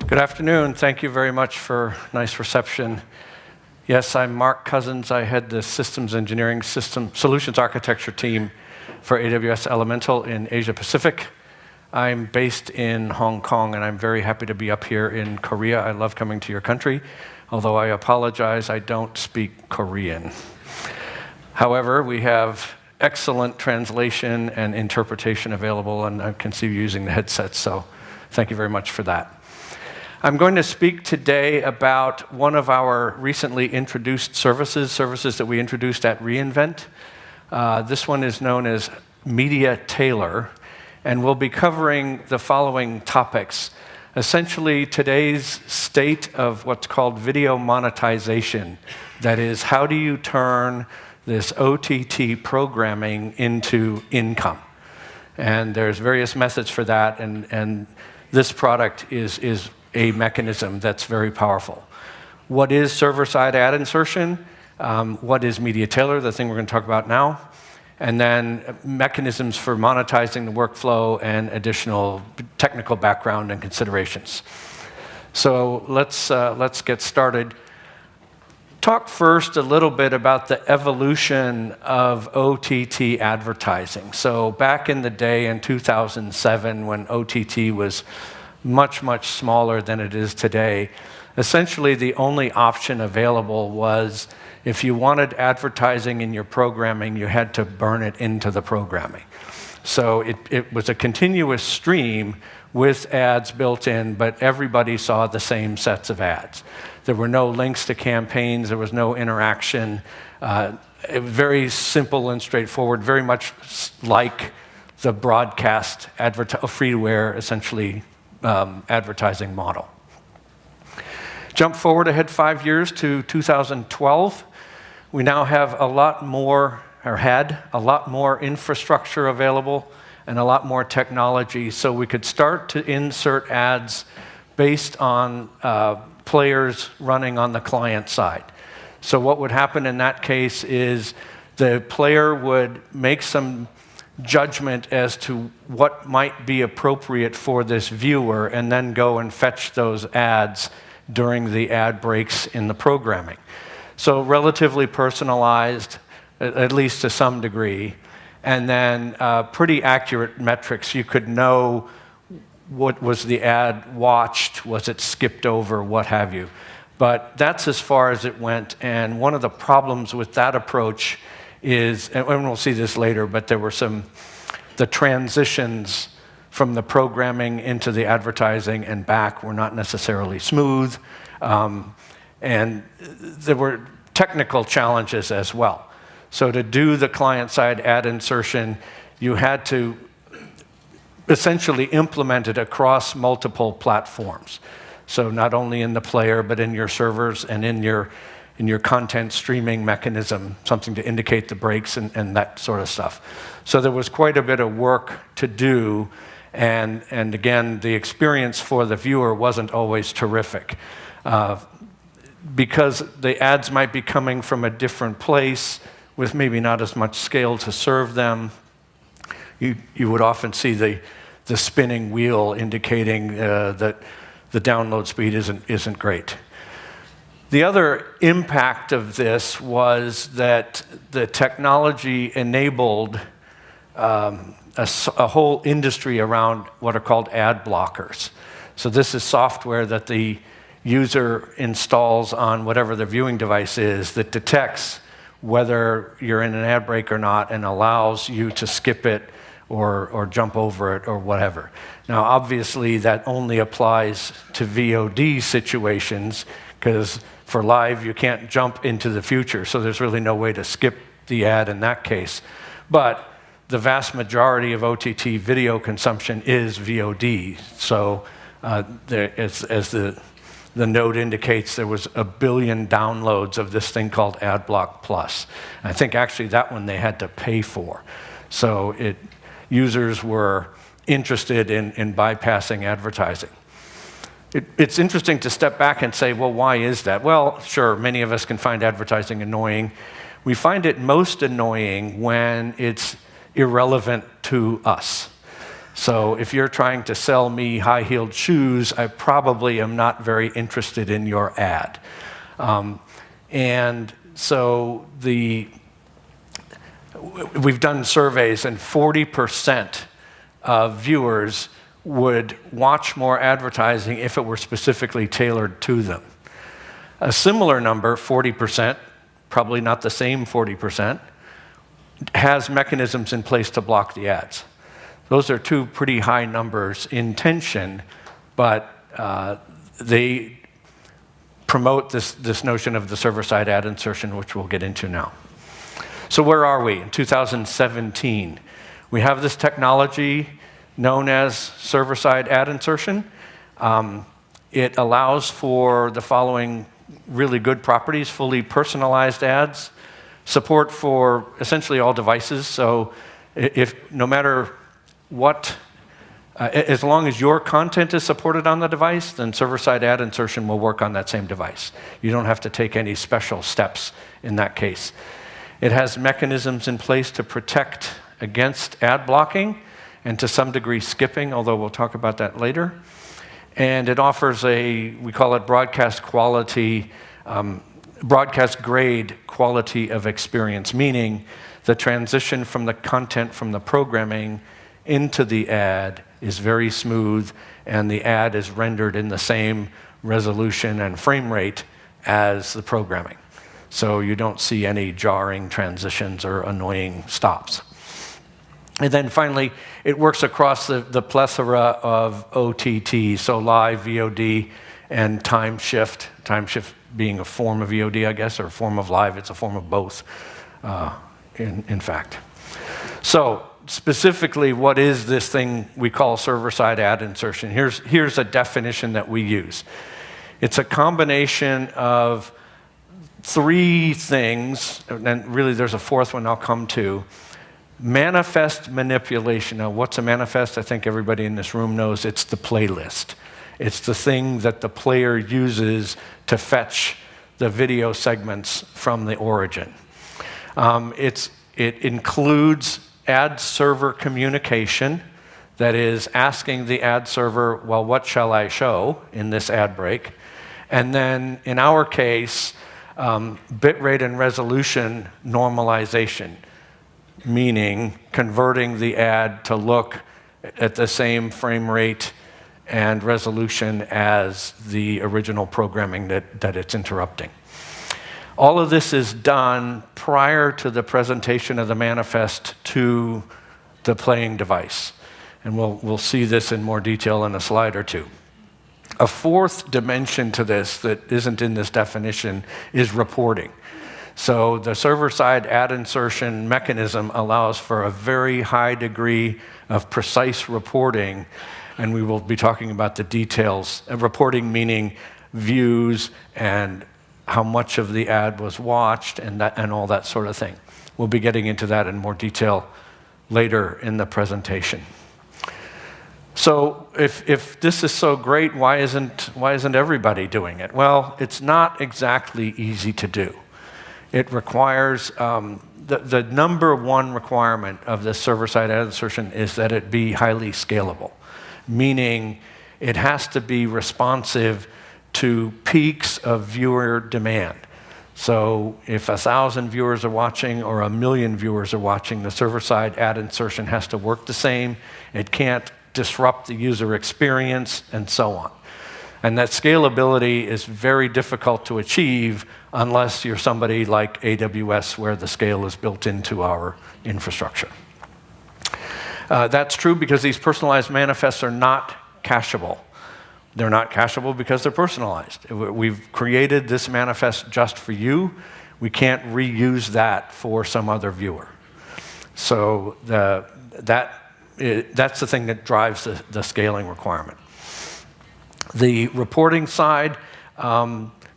Good afternoon. Thank you very much for nice reception. Yes, I'm Mark Cousins. I head the Systems Engineering Solutions Architecture team for AWS Elemental in Asia Pacific. I'm based in Hong Kong, and I'm very happy to be up here in Korea. I love coming to your country, although I apologize, I don't speak Korean. However, we have excellent translation and interpretation available, and I can see you using the headset, so thank you very much for that. I'm going to speak today about one of our recently introduced services that we introduced at re:Invent. This one is known as MediaTailer, and we'll be covering the following topics. Essentially, today's state of what's called video monetization. That is, how do you turn this OTT programming into income? And there's various methods for that, and this product is a mechanism that's very powerful. What is server-side ad insertion? What is MediaTailer, the thing we're going to talk about now? And then mechanisms for monetizing the workflow and additional technical background and considerations. So let's get started. Talk first a little bit about the evolution of OTT advertising. So back in the day in 2007, when OTT was much, much smaller than it is today, essentially the only option available was if you wanted advertising in your programming, you had to burn it into the programming. So it was a continuous stream with ads built in, but everybody saw the same sets of ads. There were no links to campaigns, there was no interaction. It was very simple and straightforward, very much like the broadcast free-to-air, essentially, advertising model. Jump forward ahead 5 years to 2012. We now have a lot more, or had a lot more infrastructure available and a lot more technology, so we could start to insert ads based on players running on the client side. So what would happen in that case is the player would make some judgment as to what might be appropriate for this viewer and then go and fetch those ads during the ad breaks in the programming. So relatively personalized, at least to some degree, and then pretty accurate metrics. You could know what was the ad watched, was it skipped over, what have you. But that's as far as it went, and one of the problems with that approach is, and we'll see this later, but there were the transitions from the programming into the advertising and back were not necessarily smooth, and there were technical challenges as well. So to do the client-side ad insertion, you had to essentially implement it across multiple platforms. So not only in the player, but in your servers and in your content streaming mechanism, something to indicate the breaks and that sort of stuff. So there was quite a bit of work to do, and again, the experience for the viewer wasn't always terrific. Because the ads might be coming from a different place with maybe not as much scale to serve them, you would often see the spinning wheel indicating that the download speed isn't great. The other impact of this was that the technology enabled a whole industry around what are called ad blockers. So this is software that the user installs on whatever their viewing device is that detects whether you're in an ad break or not and allows you to skip it or jump over it or whatever. Now, obviously, that only applies to VOD situations, because for live, you can't jump into the future, so there's really no way to skip the ad in that case. But the vast majority of OTT video consumption is VOD. So as the note indicates, there was 1 billion downloads of this thing called AdBlock Plus. I think actually that one they had to pay for. So users were interested in bypassing advertising. It's interesting to step back and say, well, why is that? Well, sure, many of us can find advertising annoying. We find it most annoying when it's irrelevant to us. So if you're trying to sell me high-heeled shoes, I probably am not very interested in your ad. And so we've done surveys, and 40% of viewers would watch more advertising if it were specifically tailored to them. A similar number, 40%, probably not the same 40%, has mechanisms in place to block the ads. Those are two pretty high numbers in tension, but they promote this notion of the server-side ad insertion, which we'll get into now. So where are we in 2017? We have this technology known as server-side ad insertion. It allows for the following really good properties: fully personalized ads, support for essentially all devices. So no matter what, as long as your content is supported on the device, then server-side ad insertion will work on that same device. You don't have to take any special steps in that case. It has mechanisms in place to protect against ad blocking and to some degree skipping, although we'll talk about that later. And it offers we call it broadcast grade quality of experience, meaning the transition from the content from the programming into the ad is very smooth, and the ad is rendered in the same resolution and frame rate as the programming. So you don't see any jarring transitions or annoying stops. And then finally, it works across the plethora of OTT, so live, VOD, and time shift. Time shift being a form of VOD, I guess, or a form of live. It's a form of both, in fact. So specifically, what is this thing we call server-side ad insertion? Here's a definition that we use. It's a combination of three things, and really there's a fourth one I'll come to. Manifest manipulation. Now, what's a manifest? I think everybody in this room knows it's the playlist. It's the thing that the player uses to fetch the video segments from the origin. It includes ad server communication, that is asking the ad server, well, what shall I show in this ad break? And then in our case, bitrate and resolution normalization, meaning converting the ad to look at the same frame rate and resolution as the original programming that it's interrupting. All of this is done prior to the presentation of the manifest to the playing device. And we'll see this in more detail in a slide or two. A fourth dimension to this that isn't in this definition is reporting. So the server-side ad insertion mechanism allows for a very high degree of precise reporting, and we will be talking about the details. Reporting meaning views and how much of the ad was watched and all that sort of thing. We'll be getting into that in more detail later in the presentation. So if this is so great, why isn't everybody doing it? Well, it's not exactly easy to do. It requires, the number one requirement of this server-side ad insertion is that it be highly scalable, meaning it has to be responsive to peaks of viewer demand. So if 1,000 viewers are watching or 1,000,000 viewers are watching, the server-side ad insertion has to work the same. It can't disrupt the user experience, and so on. And that scalability is very difficult to achieve unless you're somebody like AWS, where the scale is built into our infrastructure. That's true because these personalized manifests are not cacheable. They're not cacheable because they're personalized. We've created this manifest just for you. We can't reuse that for some other viewer. So that's the thing that drives the scaling requirement. The reporting side,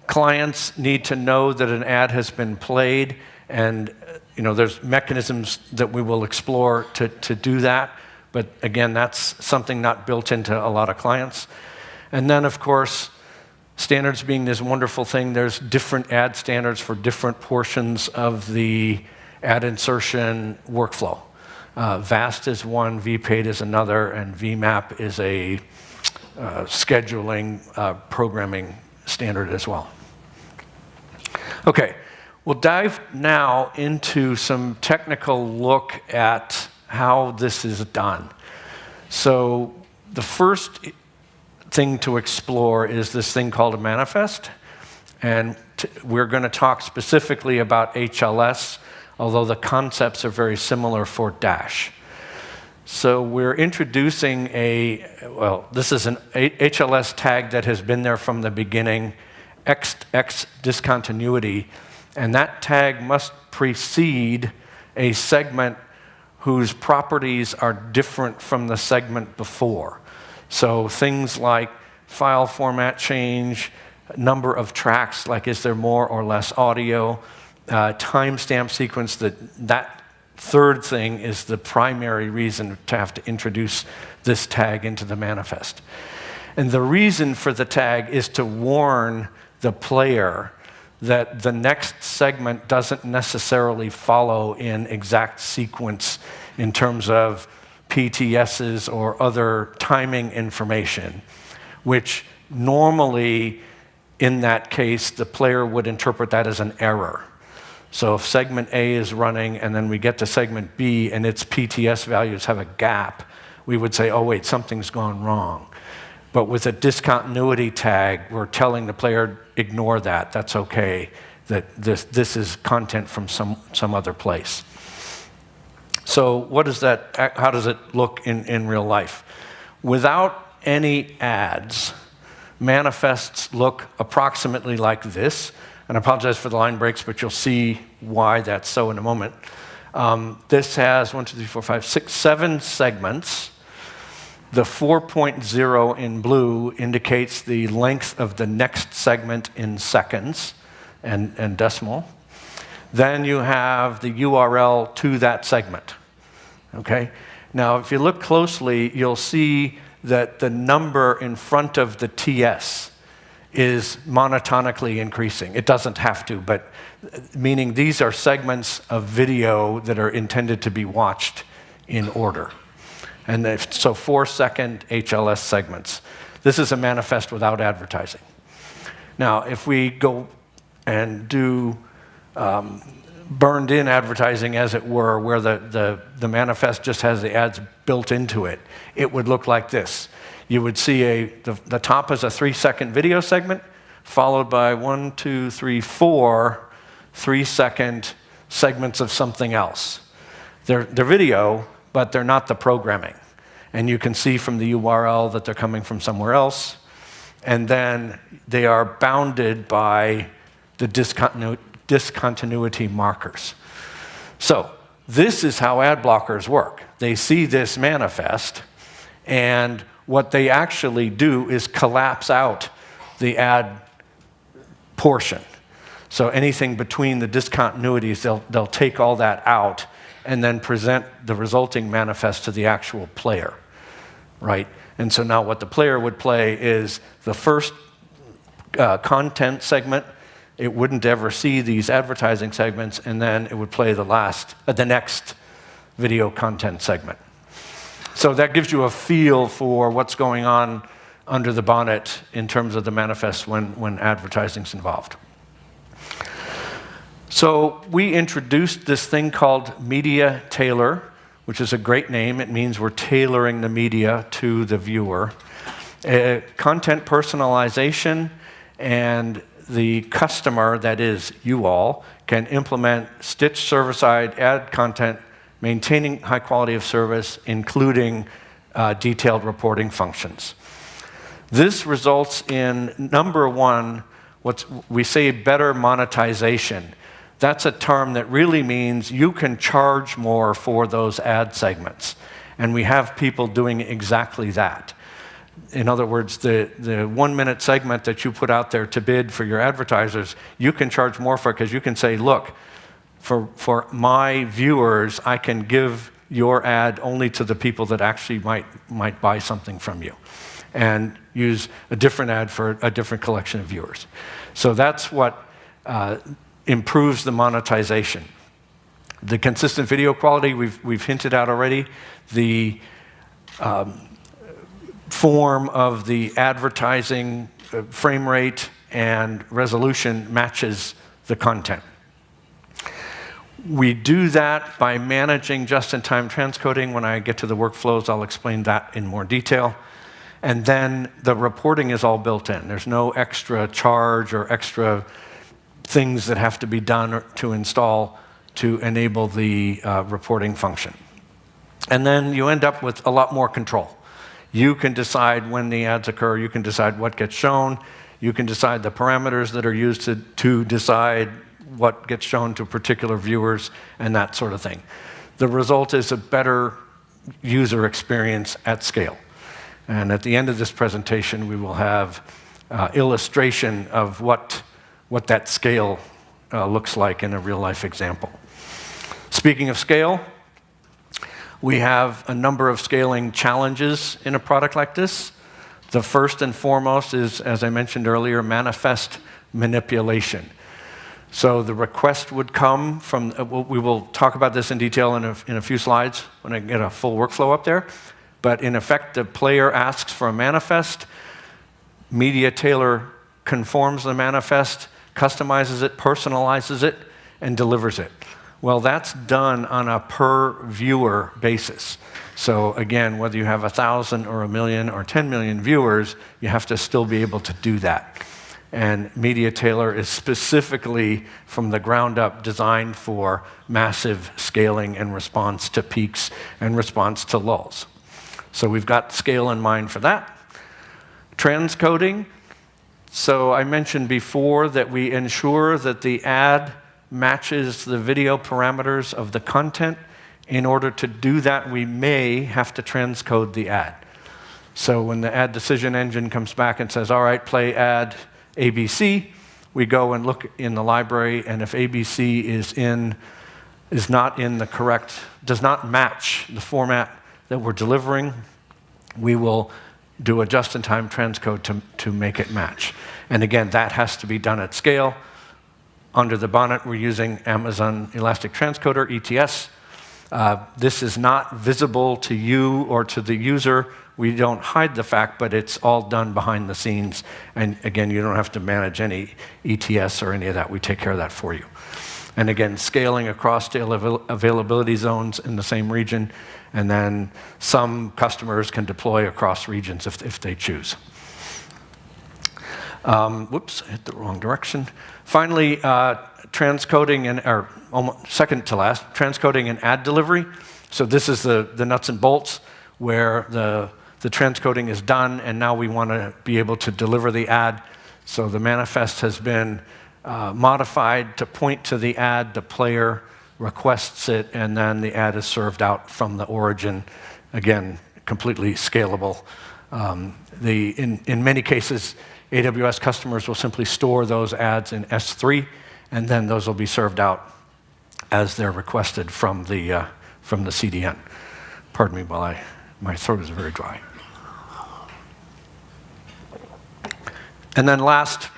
clients need to know that an ad has been played, and there's mechanisms that we will explore to do that, but again, that's something not built into a lot of clients. And then, of course, standards being this wonderful thing, there's different ad standards for different portions of the ad insertion workflow. VAST is one, VPaid is another, and VMAP is a scheduling programming standard as well. Okay, we'll dive now into some technical look at how this is done. So the first thing to explore is this thing called a manifest, and we're going to talk specifically about HLS, although the concepts are very similar for Dash. So we're introducing this is an HLS tag that has been there from the beginning, XX discontinuity, and that tag must precede a segment whose properties are different from the segment before. So things like file format change, number of tracks, like is there more or less audio, timestamp sequence, that third thing is the primary reason to have to introduce this tag into the manifest. And the reason for the tag is to warn the player that the next segment doesn't necessarily follow in exact sequence in terms of PTSs or other timing information, which normally, in that case, the player would interpret that as an error. So if segment A is running and then we get to segment B and its PTS values have a gap, we would say, oh wait, something's gone wrong. But with a discontinuity tag, we're telling the player, ignore that, that's okay, that this is content from some other place. So how does it look in real life? Without any ads, manifests look approximately like this. And I apologize for the line breaks, but you'll see why that's so in a moment. This has 7 segments. The 4.0 in blue indicates the length of the next segment in seconds and decimal. Then you have the URL to that segment. Okay? Now, if you look closely, you'll see that the number in front of the TS is monotonically increasing. It doesn't have to, but meaning these are segments of video that are intended to be watched in order. And so 4-second HLS segments. This is a manifest without advertising. Now, if we go and do burned-in advertising, as it were, where the manifest just has the ads built into it, it would look like this. You would see the top is a 3-second video segment, followed by 1, 2, 3, 4 3-second segments of something else. They're video, but they're not the programming. And you can see from the URL that they're coming from somewhere else. And then they are bounded by the discontinuity markers. So this is how ad blockers work. They see this manifest, and what they actually do is collapse out the ad portion. So anything between the discontinuities, they'll take all that out and then present the resulting manifest to the actual player, right? And so now what the player would play is the first content segment. It wouldn't ever see these advertising segments, and then it would play the next video content segment. So that gives you a feel for what's going on under the bonnet in terms of the manifest when advertising's involved. So we introduced this thing called MediaTailer, which is a great name. It means we're tailoring the media to the viewer. Content personalization, and the customer, that is you all, can implement stitched server-side ad content, maintaining high quality of service, including detailed reporting functions. This results in, number one, what we say better monetization. That's a term that really means you can charge more for those ad segments. And we have people doing exactly that. In other words, the 1-minute segment that you put out there to bid for your advertisers, you can charge more for it because you can say, look, for my viewers, I can give your ad only to the people that actually might buy something from you, and use a different ad for a different collection of viewers. So that's what improves the monetization. The consistent video quality, we've hinted at already. The form of the advertising frame rate and resolution matches the content. We do that by managing just-in-time transcoding. When I get to the workflows, I'll explain that in more detail. And then the reporting is all built in. There's no extra charge or extra things that have to be done to install to enable the reporting function. And then you end up with a lot more control. You can decide when the ads occur. You can decide what gets shown. You can decide the parameters that are used to decide what gets shown to particular viewers and that sort of thing. The result is a better user experience at scale. And at the end of this presentation, we will have illustration of what that scale looks like in a real-life example. Speaking of scale, we have a number of scaling challenges in a product like this. The first and foremost is, as I mentioned earlier, manifest manipulation. So the request would come from, we will talk about this in detail in a few slides when I get a full workflow up there. But in effect, the player asks for a manifest. MediaTailer conforms the manifest, customizes it, personalizes it, and delivers it. Well, that's done on a per viewer basis. So again, whether you have 1,000 or 1 million or 10 million viewers, you have to still be able to do that. And MediaTailer is specifically from the ground up designed for massive scaling and response to peaks and response to lulls. So we've got scale in mind for that. Transcoding. So I mentioned before that we ensure that the ad matches the video parameters of the content. In order to do that, we may have to transcode the ad. So when the ad decision engine comes back and says, all right, play ad ABC, we go and look in the library, and if ABC is not in the correct, does not match the format that we're delivering, we will do a just-in-time transcode to make it match. And again, that has to be done at scale. Under the bonnet, we're using Amazon Elastic Transcoder, ETS. This is not visible to you or to the user. We don't hide the fact, but it's all done behind the scenes. And again, you don't have to manage any ETS or any of that. We take care of that for you. And again, scaling across the availability zones in the same region. And then some customers can deploy across regions if they choose. Whoops, I hit the wrong direction. Finally, transcoding or second to last, transcoding and ad delivery. So this is the nuts and bolts where the transcoding is done, and now we want to be able to deliver the ad. So the manifest has been modified to point to the ad, the player requests it, and then the ad is served out from the origin. Again, completely scalable. In many cases, AWS customers will simply store those ads in S3, and then those will be served out as they're requested from the CDN. Pardon me while my throat is very dry. And then last,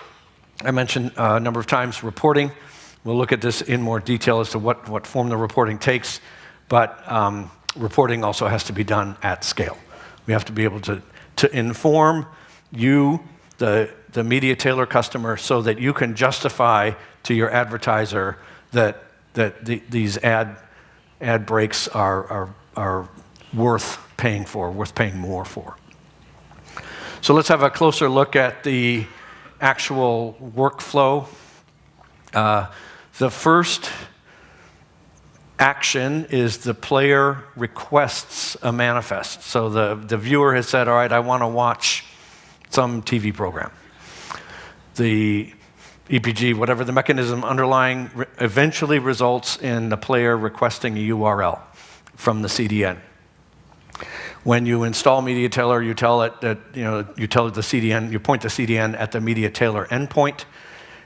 I mentioned a number of times reporting. We'll look at this in more detail as to what form the reporting takes, but reporting also has to be done at scale. We have to be able to inform you, the MediaTailer customer, so that you can justify to your advertiser that these ad breaks are worth paying for, worth paying more for. So let's have a closer look at the actual workflow. The first action is the player requests a manifest. So the viewer has said, all right, I want to watch some TV program. The EPG, whatever the mechanism underlying, eventually results in the player requesting a URL from the CDN. When you install MediaTailer, you tell it that, you tell the CDN, you point the CDN at the MediaTailer endpoint.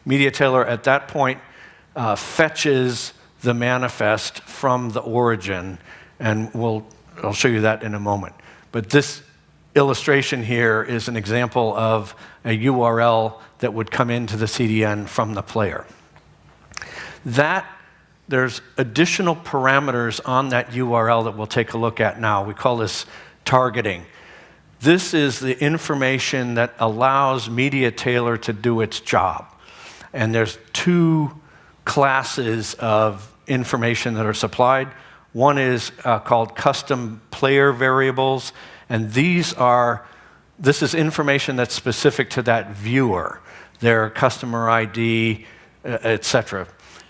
MediaTailer at that point fetches the manifest from the origin, and I'll show you that in a moment. But this illustration here is an example of a URL that would come into the CDN from the player. That there's additional parameters on that URL that we'll take a look at now. We call this targeting. This is the information that allows MediaTailer to do its job. And there's two classes of information that are supplied. One is called custom player variables, and this is information that's specific to that viewer, their customer ID, etc.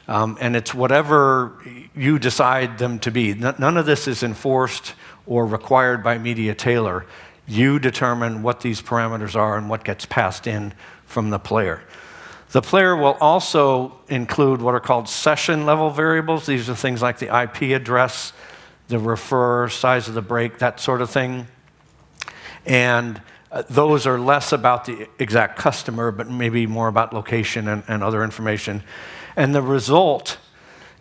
And it's whatever you decide them to be. None of this is enforced or required by MediaTailer. You determine what these parameters are and what gets passed in from the player. The player will also include what are called session-level variables. These are things like the IP address, the refer, size of the break, that sort of thing. And those are less about the exact customer, but maybe more about location and other information. And the result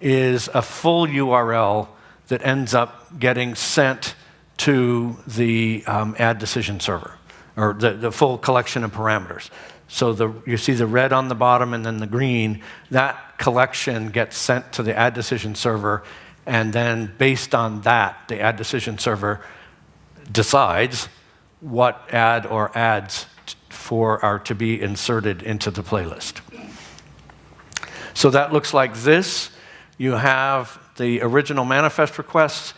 is a full URL that ends up getting sent to the ad decision server, or the full collection of parameters. So you see the red on the bottom and then the green. That collection gets sent to the ad decision server, and then based on that, the ad decision server decides what ad or ads are to be inserted into the playlist. So that looks like this. You have the original manifest requests.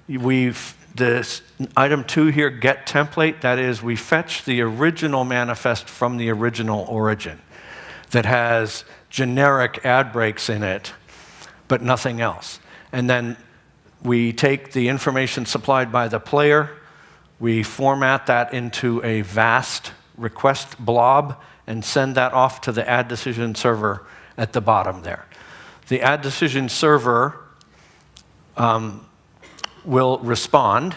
This item 2 here, get template, that is, we fetch the original manifest from the original origin that has generic ad breaks in it, but nothing else. And then we take the information supplied by the player, we format that into a vast request blob, and send that off to the ad decision server at the bottom there. The ad decision server will respond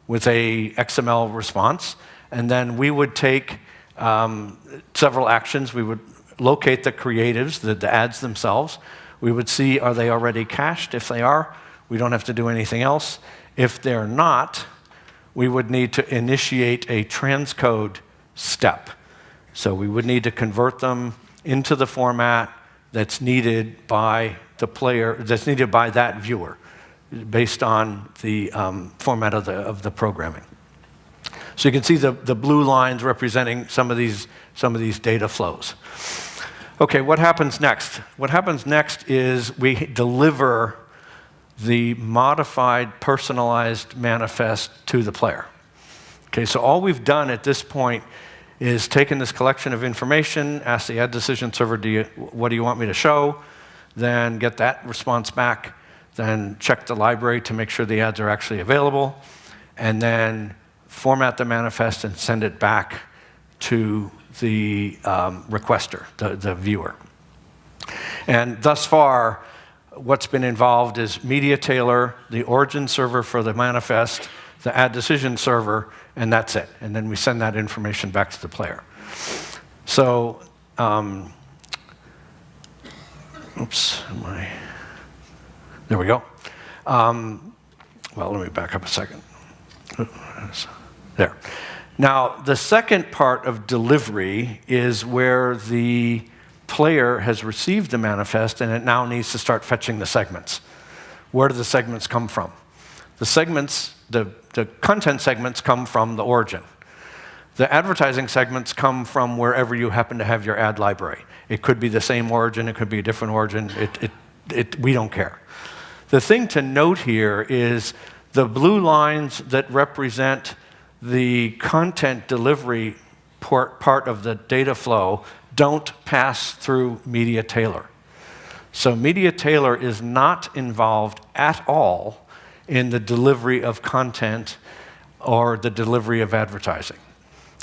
with a XML response, and then we would take several actions. We would locate the creatives, the ads themselves. We would see, are they already cached? If they are, we don't have to do anything else. If they're not, we would need to initiate a transcode step. So we would need to convert them into the format that's needed by the player, that's needed by that viewer, based on the format of the programming. So you can see the blue lines representing some of these data flows. Okay, what happens next? What happens next is we deliver the modified, personalized manifest to the player. Okay, so all we've done at this point is taken this collection of information, asked the ad decision server, what do you want me to show? Then get that response back, then check the library to make sure the ads are actually available, and then format the manifest and send it back to the requester, the viewer. And thus far, what's been involved is MediaTailer, the origin server for the manifest, the ad decision server, and that's it. And then we send that information back to the player. So, there we go. Well, let me back up a second. There. Now, the second part of delivery is where the player has received the manifest and it now needs to start fetching the segments. Where do the segments come from? The segments, the content segments come from the origin. The advertising segments come from wherever you happen to have your ad library. It could be the same origin, it could be a different origin, we don't care. The thing to note here is the blue lines that represent the content delivery part of the data flow don't pass through MediaTailer. So MediaTailer is not involved at all in the delivery of content or the delivery of advertising.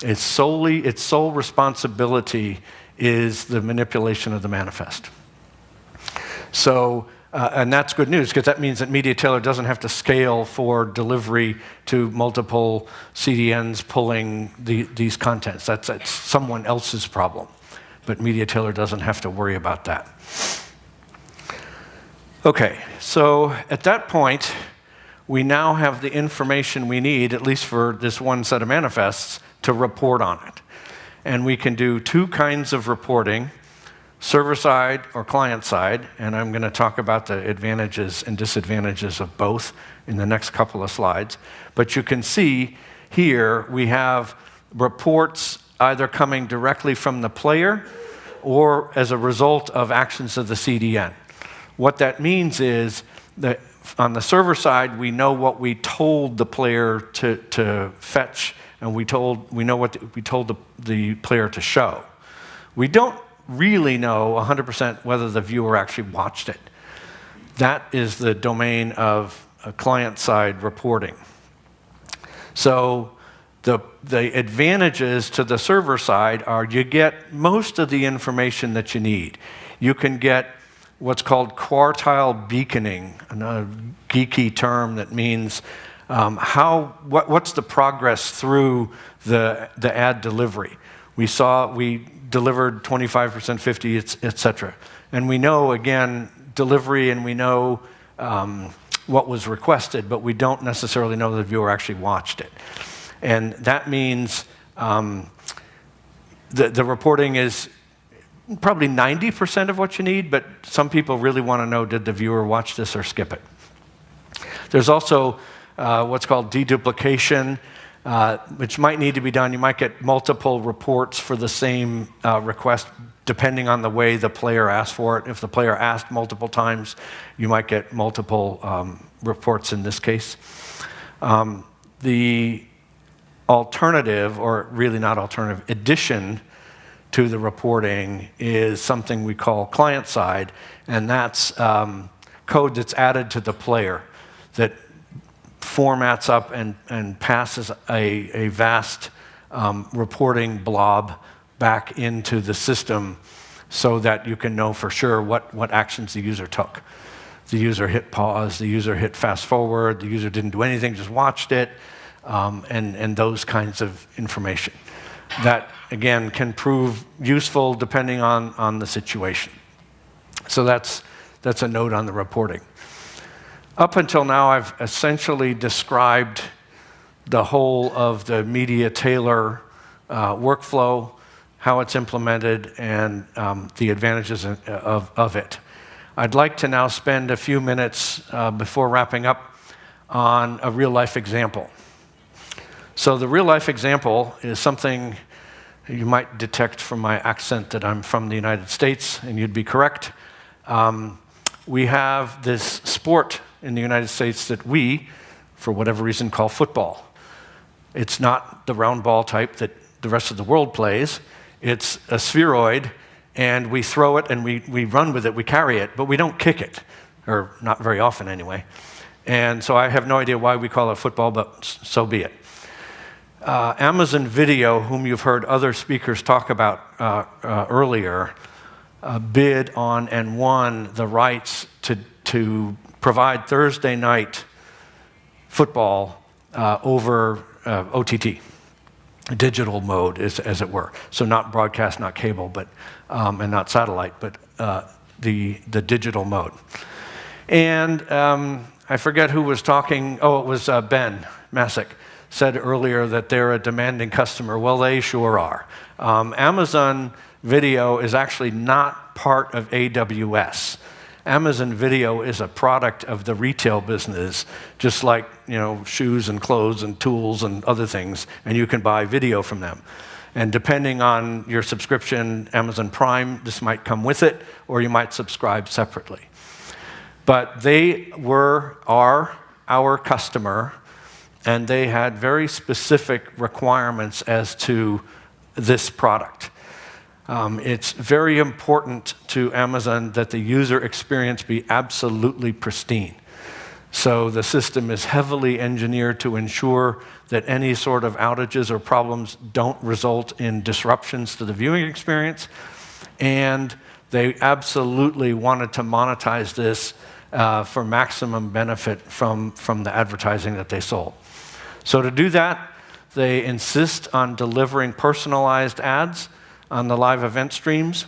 Its sole responsibility is the manipulation of the manifest. So, and that's good news, because that means that MediaTailer doesn't have to scale for delivery to multiple CDNs pulling these contents. That's someone else's problem. But MediaTailer doesn't have to worry about that. Okay, so at that point, we now have the information we need, at least for this one set of manifests, to report on it. And we can do two kinds of reporting. server-side or client-side, and I'm going to talk about the advantages and disadvantages of both in the next couple of slides. But you can see here we have reports either coming directly from the player or as a result of actions of the CDN. What that means is that on the server side, we know what we told the player to fetch, and we know what we told the player to show. We don't really know 100% whether the viewer actually watched it. That is the domain of client-side reporting. So the advantages to the server side are you get most of the information that you need. You can get what's called quartile beaconing, a geeky term that means what's the progress through the ad delivery. We delivered 25%, 50, et cetera. And we know, again, delivery, and we know what was requested, but we don't necessarily know the viewer actually watched it. And that means the reporting is probably 90% of what you need, but some people really want to know, did the viewer watch this or skip it? There's also what's called deduplication, which might need to be done. You might get multiple reports for the same request, depending on the way the player asked for it. If the player asked multiple times, you might get multiple reports in this case. The alternative, or really not alternative, addition to the reporting is something we call client-side, and that's code that's added to the player that formats up and passes a vast reporting blob back into the system so that you can know for sure what actions the user took. The user hit pause, the user hit fast forward, the user didn't do anything, just watched it, and those kinds of information. That, again, can prove useful depending on the situation. So that's a note on the reporting. Up until now, I've essentially described the whole of the MediaTailer workflow, how it's implemented, and the advantages of it. I'd like to now spend a few minutes before wrapping up on a real-life example. So the real-life example is something you might detect from my accent that I'm from the United States, and you'd be correct. We have this sport in the United States that we, for whatever reason, call football. It's not the round ball type that the rest of the world plays. It's a spheroid, and we throw it and we run with it, we carry it, but we don't kick it, or not very often anyway. And so I have no idea why we call it football, but so be it. Amazon Video, whom you've heard other speakers talk about earlier, bid on and won the rights to provide Thursday night football over OTT, digital mode, as it were. So not broadcast, not cable, but and not satellite, but the digital mode. And I forget who was talking. Oh, it was Ben Masick. Said earlier that they're a demanding customer. Well, they sure are. Amazon Video is actually not part of AWS. Amazon Video is a product of the retail business, just like shoes and clothes and tools and other things, and you can buy video from them. And depending on your subscription, Amazon Prime, this might come with it, or you might subscribe separately. But they are our customer, and they had very specific requirements as to this product. It's very important to Amazon that the user experience be absolutely pristine. So the system is heavily engineered to ensure that any sort of outages or problems don't result in disruptions to the viewing experience. And they absolutely wanted to monetize this for maximum benefit from the advertising that they sold. So to do that, they insist on delivering personalized ads on the live event streams.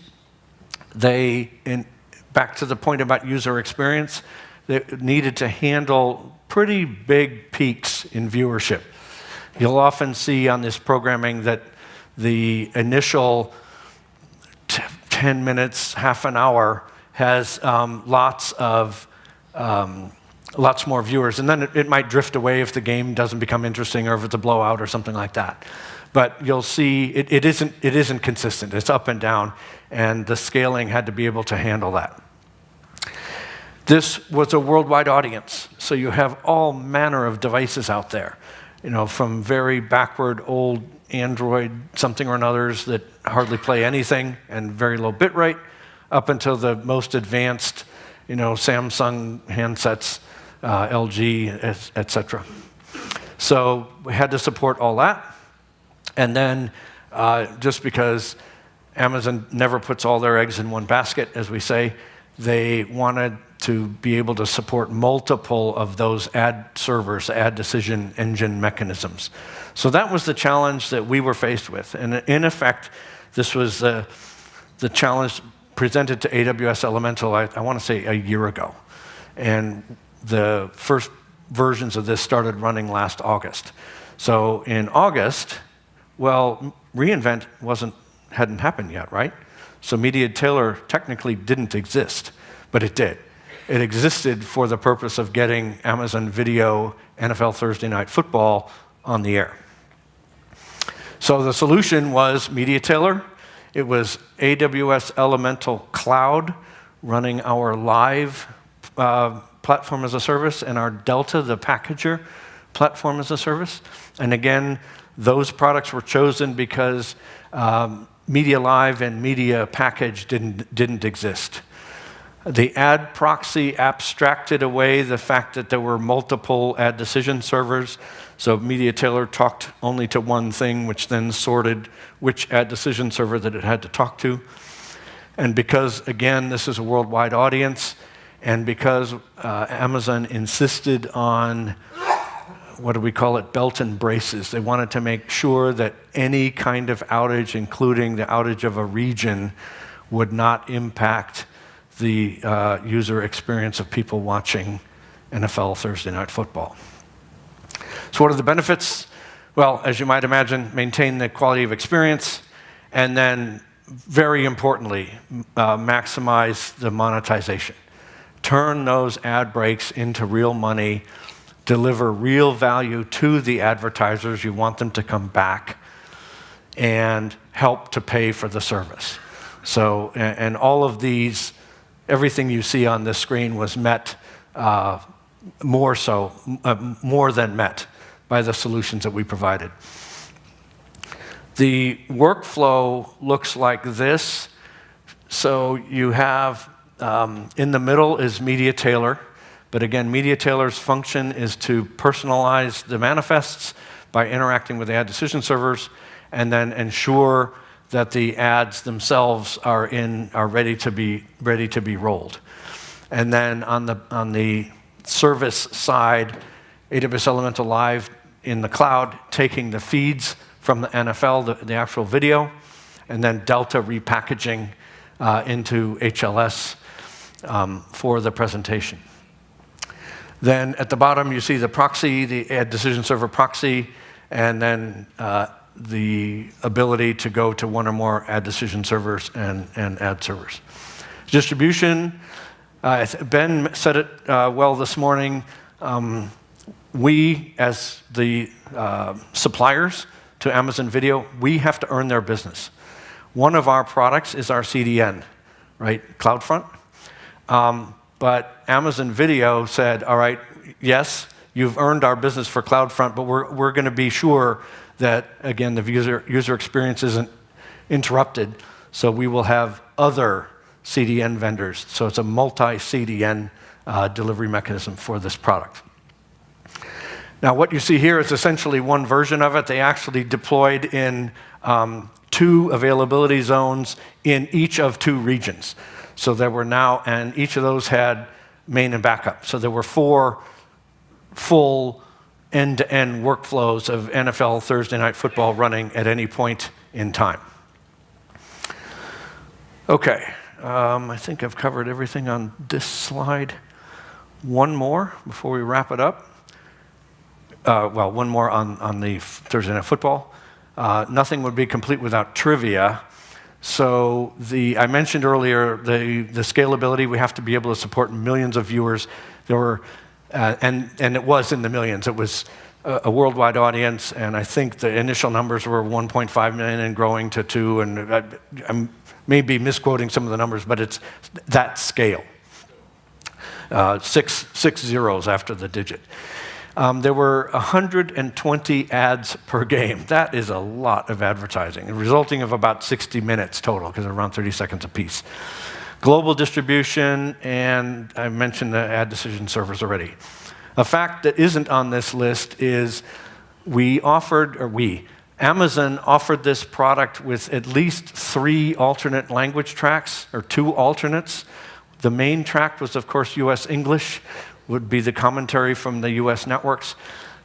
Back to the point about user experience, they needed to handle pretty big peaks in viewership. You'll often see on this programming that the initial 10 minutes, half an hour, has lots more viewers. And then it might drift away if the game doesn't become interesting or if it's a blowout or something like that. But you'll see it isn't consistent. It's up and down, and the scaling had to be able to handle that. This was a worldwide audience, so you have all manner of devices out there, from very backward old Android something or another's that hardly play anything and very low bit rate, up until the most advanced, Samsung handsets, LG, etc. So we had to support all that. And then just because Amazon never puts all their eggs in one basket, as we say, they wanted to be able to support multiple of those ad servers, ad decision engine mechanisms. So that was the challenge that we were faced with. And in effect, this was the challenge presented to AWS Elemental, I want to say a year ago. And the first versions of this started running last August. So in August, reInvent hadn't happened yet, right? So MediaTailer technically didn't exist, but it did. It existed for the purpose of getting Amazon Video NFL Thursday Night Football on the air. So the solution was MediaTailer. It was AWS Elemental Cloud running our live platform as a service and our Delta, the packager, platform as a service. And again, those products were chosen because Media Live and Media Package didn't exist. The ad proxy abstracted away the fact that there were multiple ad decision servers. So MediaTailer talked only to one thing, which then sorted which ad decision server that it had to talk to. And because, again, this is a worldwide audience, and because Amazon insisted on, what do we call it, belt and braces. They wanted to make sure that any kind of outage, including the outage of a region, would not impact the user experience of people watching NFL Thursday Night Football. So what are the benefits? Well, as you might imagine, maintain the quality of experience, and then, very importantly, maximize the monetization. Turn those ad breaks into real money, deliver real value to the advertisers. You want them to come back and help to pay for the service. So, and all of these, everything you see on this screen was met, more than met by the solutions that we provided. The workflow looks like this. So you have, in the middle is MediaTailer. But again, MediaTailer's function is to personalize the manifests by interacting with the ad decision servers, and then ensure that the ads themselves are ready to be rolled. And then on the service side, AWS Elemental Live in the cloud, taking the feeds from the NFL, the actual video, and then Delta repackaging into HLS for the presentation. Then at the bottom, you see the proxy, the ad decision server proxy, and then the ability to go to one or more ad decision servers and ad servers. Distribution, Ben said it well this morning. We, as the suppliers to Amazon Video, we have to earn their business. One of our products is our CDN, right, CloudFront. But Amazon Video said, all right, yes, you've earned our business for CloudFront, but we're going to be sure that, again, the user experience isn't interrupted, so we will have other CDN vendors. So it's a multi-CDN delivery mechanism for this product. Now, what you see here is essentially one version of it. They actually deployed in 2 availability zones in each of 2 regions. So there were now, and each of those had main and backup. So there were 4 full end-to-end workflows of NFL Thursday Night Football running at any point in time. Okay, I think I've covered everything on this slide. One more before we wrap it up. One more on the Thursday Night Football. Nothing would be complete without trivia. So I mentioned earlier the scalability. We have to be able to support millions of viewers. There were, and it was in the millions. It was a worldwide audience, and I think the initial numbers were 1.5 million and growing to 2. And I'm maybe misquoting some of the numbers, but it's that scale. Six zeros after the digit. There were 120 ads per game. That is a lot of advertising, resulting of about 60 minutes total, because they're around 30 seconds apiece. Global distribution, and I mentioned the ad decision servers already. A fact that isn't on this list is Amazon offered this product with at least 3 alternate language tracks, or 2 alternates. The main track was, of course, US English, would be the commentary from the US networks.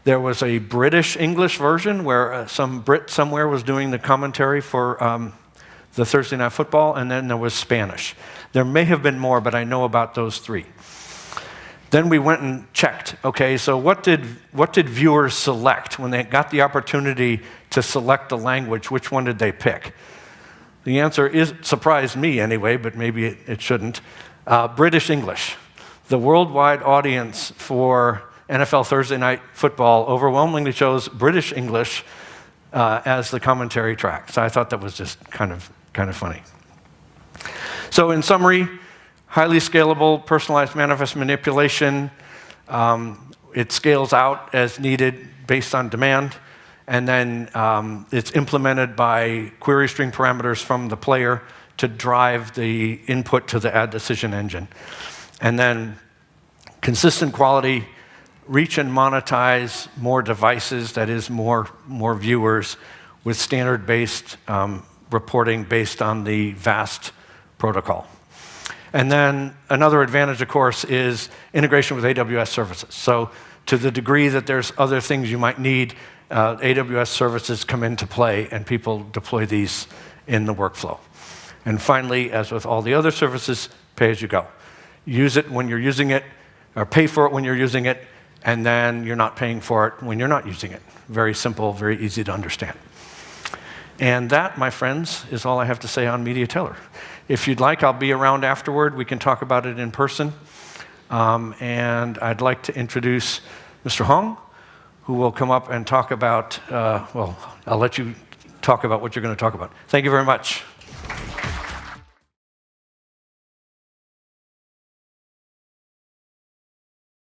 There was a British English version where some Brit somewhere was doing the commentary for the Thursday Night Football, and then there was Spanish. There may have been more, but I know about those 3. Then we went and checked. Okay, so what did viewers select when they got the opportunity to select the language? Which one did they pick? The answer surprised me anyway, but maybe it shouldn't. British English. The worldwide audience for NFL Thursday Night Football overwhelmingly chose British English as the commentary track. So I thought that was just kind of funny. So in summary, highly scalable, personalized manifest manipulation. It scales out as needed based on demand. And then it's implemented by query string parameters from the player to drive the input to the ad decision engine. And then consistent quality, reach and monetize more devices, that is more viewers, with standard-based reporting based on the VAST protocol. And then another advantage, of course, is integration with AWS services. So to the degree that there's other things you might need, AWS services come into play, and people deploy these in the workflow. And finally, as with all the other services, pay as you go. Use it when you're using it, or pay for it when you're using it, and then you're not paying for it when you're not using it. Very simple, very easy to understand. And that, my friends, is all I have to say on MediaTailer. If you'd like, I'll be around afterward. We can talk about it in person. And I'd like to introduce Mr. Hong, who will come up and talk about, well, I'll let you talk about what you're going to talk about. Thank you very much.